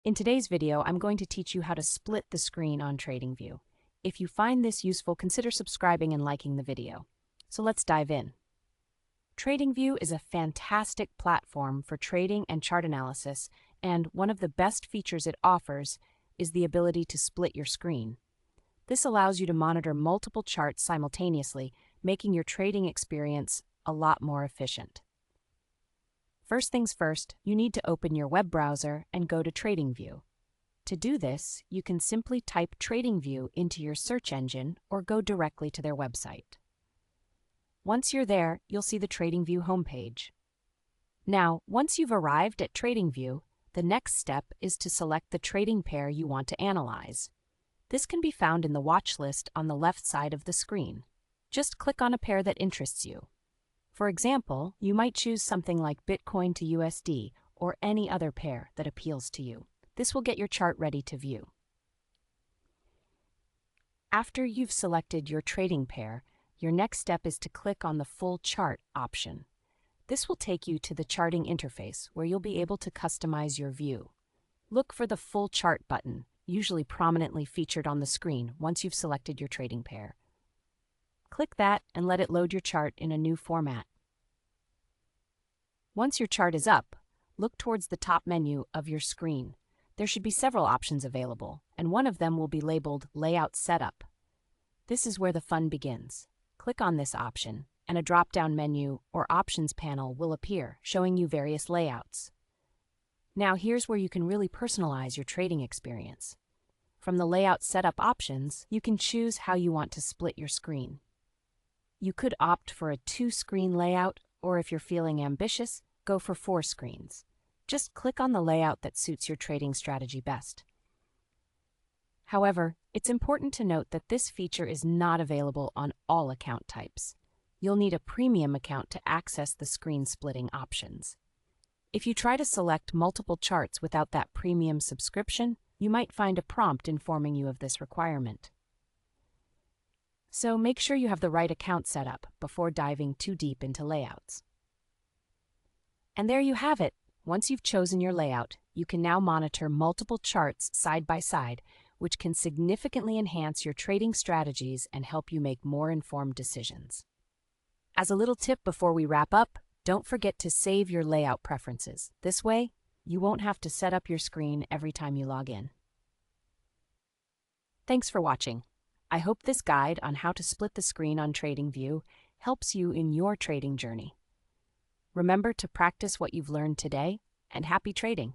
In today's video, I'm going to teach you how to split the screen on TradingView. If you find this useful, consider subscribing and liking the video. So let's dive in. TradingView is a fantastic platform for trading and chart analysis, and one of the best features it offers is the ability to split your screen. This allows you to monitor multiple charts simultaneously, making your trading experience a lot more efficient. First things first, you need to open your web browser and go to TradingView. To do this, you can simply type TradingView into your search engine or go directly to their website. Once you're there, you'll see the TradingView homepage. Now, once you've arrived at TradingView, the next step is to select the trading pair you want to analyze. This can be found in the watch list on the left side of the screen. Just click on a pair that interests you. For example, you might choose something like Bitcoin to USD or any other pair that appeals to you. This will get your chart ready to view. After you've selected your trading pair, your next step is to click on the Full Chart option. This will take you to the charting interface where you'll be able to customize your view. Look for the Full Chart button, usually prominently featured on the screen once you've selected your trading pair. Click that and let it load your chart in a new format. Once your chart is up, look towards the top menu of your screen. There should be several options available, and one of them will be labeled Layout Setup. This is where the fun begins. Click on this option, and a drop-down menu or options panel will appear, showing you various layouts. Now here's where you can really personalize your trading experience. From the Layout Setup options, you can choose how you want to split your screen. You could opt for a 2-screen layout, or if you're feeling ambitious, go for 4 screens. Just click on the layout that suits your trading strategy best. However, it's important to note that this feature is not available on all account types. You'll need a premium account to access the screen splitting options. If you try to select multiple charts without that premium subscription, you might find a prompt informing you of this requirement. So make sure you have the right account set up before diving too deep into layouts. And there you have it. Once you've chosen your layout, you can now monitor multiple charts side by side, which can significantly enhance your trading strategies and help you make more informed decisions. As a little tip before we wrap up, don't forget to save your layout preferences. This way, you won't have to set up your screen every time you log in. Thanks for watching. I hope this guide on how to split the screen on TradingView helps you in your trading journey. Remember to practice what you've learned today, and happy trading!